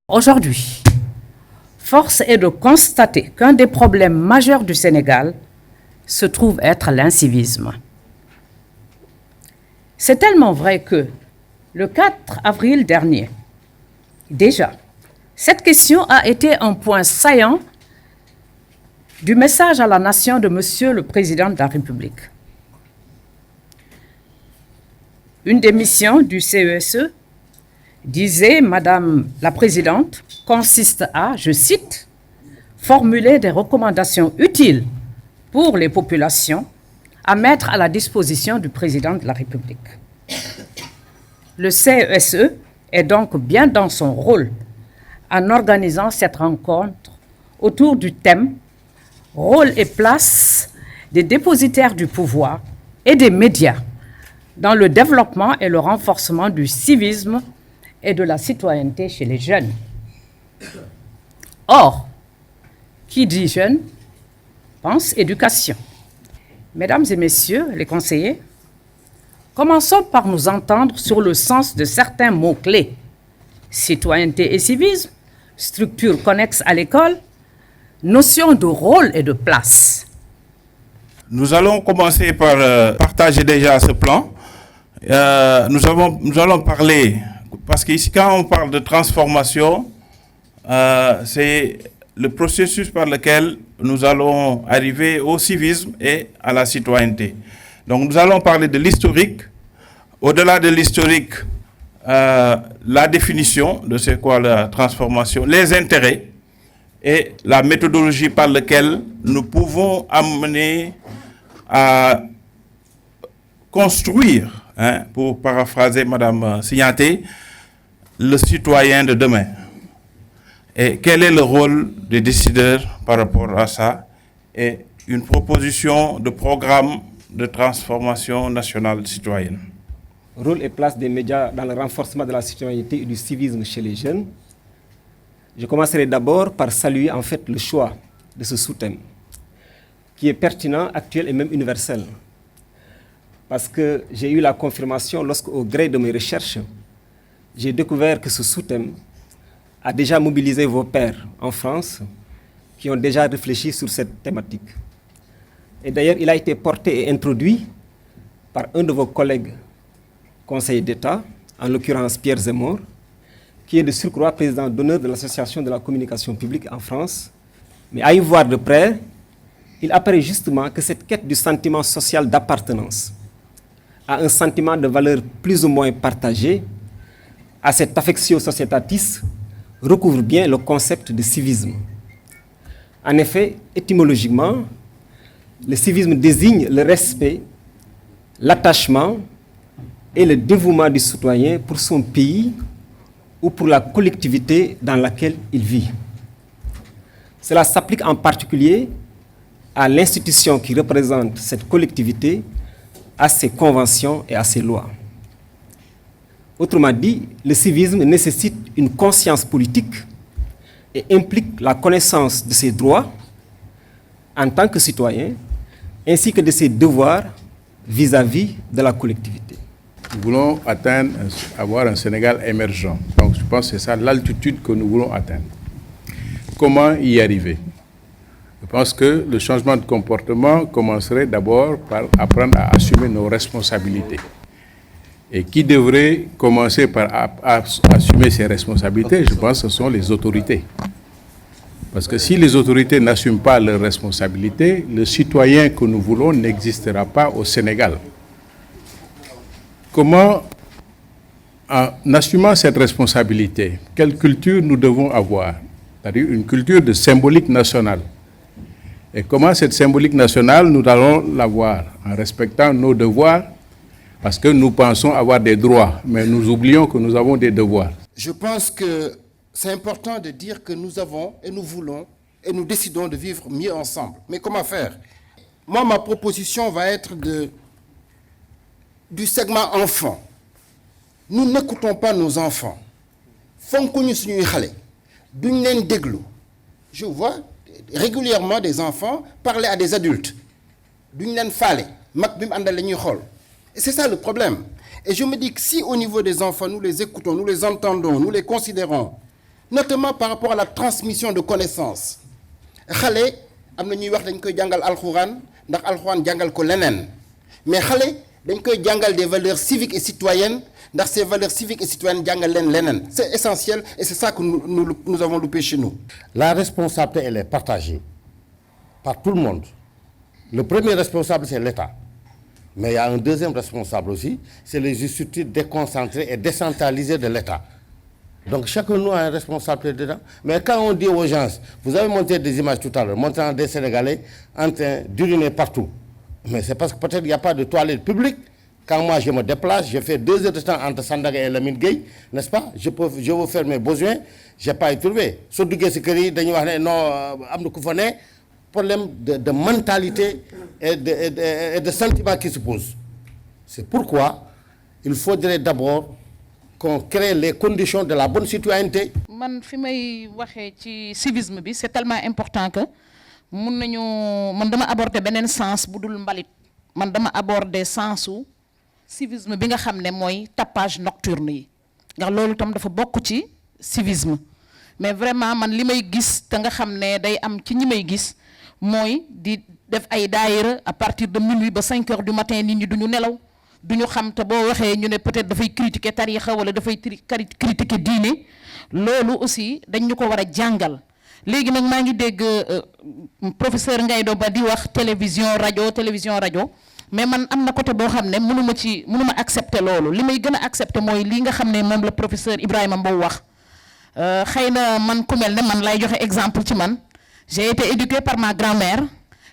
Aujourd'hui, force est de constater qu'un des problèmes majeurs du Sénégal se trouve être l'incivisme. C'est tellement vrai que, le 4 avril dernier, déjà, cette question a été un point saillant du message à la nation de Monsieur le Président de la République. Une des missions du CESE, disait Madame la Présidente, consiste à, je cite, formuler des recommandations utiles pour les populations à mettre à la disposition du Président de la République. Le CESE est donc bien dans son rôle en organisant cette rencontre autour du thème « Rôle et place des dépositaires du pouvoir et des médias dans le développement et le renforcement du civisme et de la citoyenneté chez les jeunes ». Or, qui dit jeunes pense éducation. Mesdames et messieurs les conseillers, commençons par nous entendre sur le sens de certains mots-clés. Citoyenneté et civisme, structure connexe à l'école, notion de rôle et de place. Nous allons commencer par partager déjà ce plan. Nous allons parler, parce qu'ici quand on parle de transformation, c'est le processus par lequel nous allons arriver au civisme et à la citoyenneté. Donc nous allons parler de l'historique. Au-delà de l'historique, la définition de c'est quoi la transformation, les intérêts et la méthodologie par laquelle nous pouvons amener à construire, pour paraphraser Madame Signaté, le citoyen de demain. Et quel est le rôle des décideurs par rapport à ça? Et une proposition de programme de transformation nationale citoyenne. Rôle et place des médias dans le renforcement de la citoyenneté et du civisme chez les jeunes. Je commencerai d'abord par saluer en fait le choix de ce sous-thème, qui est pertinent, actuel et même universel. Parce que j'ai eu la confirmation lorsque, au gré de mes recherches, j'ai découvert que ce sous-thème a déjà mobilisé vos pairs en France qui ont déjà réfléchi sur cette thématique. Et d'ailleurs, il a été porté et introduit par un de vos collègues conseillers d'État, en l'occurrence Pierre Zemmour, qui est de surcroît président d'honneur de l'Association de la communication publique en France. Mais à y voir de près, il apparaît justement que cette quête du sentiment social d'appartenance à un sentiment de valeur plus ou moins partagé, à cette affectio societatis, recouvre bien le concept de civisme. En effet, étymologiquement, le civisme désigne le respect, l'attachement et le dévouement du citoyen pour son pays ou pour la collectivité dans laquelle il vit. Cela s'applique en particulier à l'institution qui représente cette collectivité, à ses conventions et à ses lois. Autrement dit, le civisme nécessite une conscience politique et implique la connaissance de ses droits en tant que citoyen, ainsi que de ses devoirs vis-à-vis de la collectivité. Nous voulons avoir un Sénégal émergent. Donc je pense que c'est ça l'altitude que nous voulons atteindre. Comment y arriver? Je pense que le changement de comportement commencerait d'abord par apprendre à assumer nos responsabilités. Et qui devrait commencer par assumer ses responsabilités? Je pense que ce sont les autorités. Parce que si les autorités n'assument pas leurs responsabilités, le citoyen que nous voulons n'existera pas au Sénégal. Comment, en assumant cette responsabilité, quelle culture nous devons avoir? C'est-à-dire une culture de symbolique nationale. Et comment cette symbolique nationale, nous allons l'avoir en respectant nos devoirs, parce que nous pensons avoir des droits, mais nous oublions que nous avons des devoirs. Je pense que c'est important de dire que nous avons et nous voulons et nous décidons de vivre mieux ensemble. Mais comment faire? Moi, ma proposition va être du segment enfant. Nous n'écoutons pas nos enfants. Je vois régulièrement des enfants parler à des adultes. Et c'est ça le problème. Et je me dis que si au niveau des enfants, nous les écoutons, nous les entendons, nous les considérons, notamment par rapport à la transmission de connaissances. xale am na ñuy wax dañ koy jàngal alxuraan ndax alxuraan jàngal ko leneen mais xale dañ koy jàngal des valeurs civiques et citoyennes ndax ces valeurs civiques et citoyennes jàngal leen leneen. C'est essentiel et c'est ça que nous avons loupé chez nous. La responsabilité, elle est partagée par tout le monde. Le premier responsable, c'est l'État. Mais il y a un deuxième responsable aussi, c'est les structures déconcentrées et décentralisées de l'État. Donc chacun de nous a un responsable dedans. Mais quand on dit aux gens, vous avez montré des images tout à l'heure, montrant des Sénégalais en train d'uriner partout. Mais c'est parce que peut-être il n'y a pas de toilettes publiques. Quand moi je me déplace, je fais 2 heures de temps entre Sandaga et Lamine Gueye, n'est-ce pas? Je veux faire mes besoins, je n'ai pas y trouvé. Surtout que c'est que non, problème de mentalité et de sentiments qui se posent. C'est pourquoi il faudrait d'abord qu'on crée les conditions de la bonne citoyenneté. Man fi may waxee ci civisme bi c'est tellement important que man dama aborder beneen sens bu dul mbalit man dama aborder sensu civisme bi nga xam ne mooy tapage nocturne yi ndax loolu tam dafa bokk ci civisme mais vraiment man li may gis te nga xam ne day am ci ñi may gis mooy di def ay daayira à partir de minuit ba 5 heures du matin nit ñi duñu nelaw duñu xam te boo waxee ñu ne peut-être dafay critiquer tarixa wala dafay critiquer diine loolu aussi dañ ñu ko war a jàngal léegi nag maa ngi dégg professeur Ngaïdo Ba di wax télévision rajo mais man am na côté boo xam ne mënuma accepter loolu li may gën a accepter mooy lii nga xam ne moom la professeur Ibrahima Mbow wax xëy na man ku mel ne man lay joxe exemple ci man j'ai été éduquée par ma grand-mère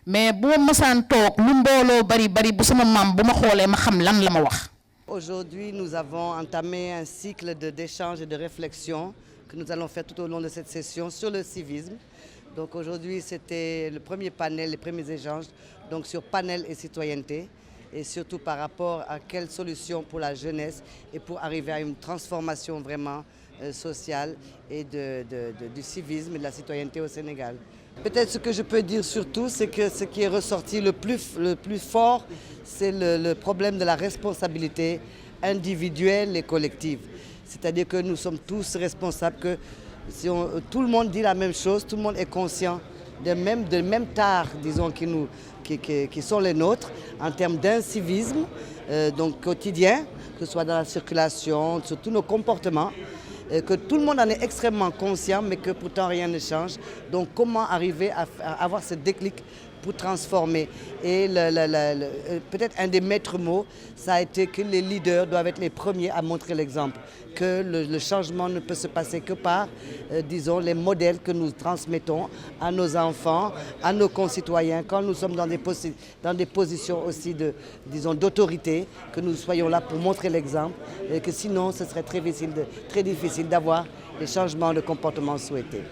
mais bu ma mësaan toog lu mbooloo bari bu sama maam bu ma xoolee ma xam lan la ma wax. Aujourd'hui, nous avons entamé un cycle d'échanges et de réflexion que nous allons faire tout au long de cette session sur le civisme. Donc aujourd'hui, c'était le premier panel, les premiers échanges donc sur panel et citoyenneté et surtout par rapport à quelles solutions pour la jeunesse et pour arriver à une transformation vraiment sociale et du civisme et de la citoyenneté au Sénégal. Peut-être ce que je peux dire surtout, c'est que ce qui est ressorti le plus fort, c'est le problème de la responsabilité individuelle et collective. C'est-à-dire que nous sommes tous responsables, que si tout le monde dit la même chose, tout le monde est conscient de même tard, disons, qui sont les nôtres en termes d'incivisme donc quotidien, que ce soit dans la circulation, sur tous nos comportements. Que tout le monde en est extrêmement conscient, mais que pourtant rien ne change. Donc comment arriver à avoir ce déclic pour transformer? Et peut-être un des maîtres mots, ça a été que les leaders doivent être les premiers à montrer l'exemple. Que le changement ne peut se passer que par, disons, les modèles que nous transmettons à nos enfants, à nos concitoyens, quand nous sommes dans des positions aussi d'autorité, que nous soyons là pour montrer l'exemple, et que sinon ce serait très difficile d'avoir les changements de comportement souhaités.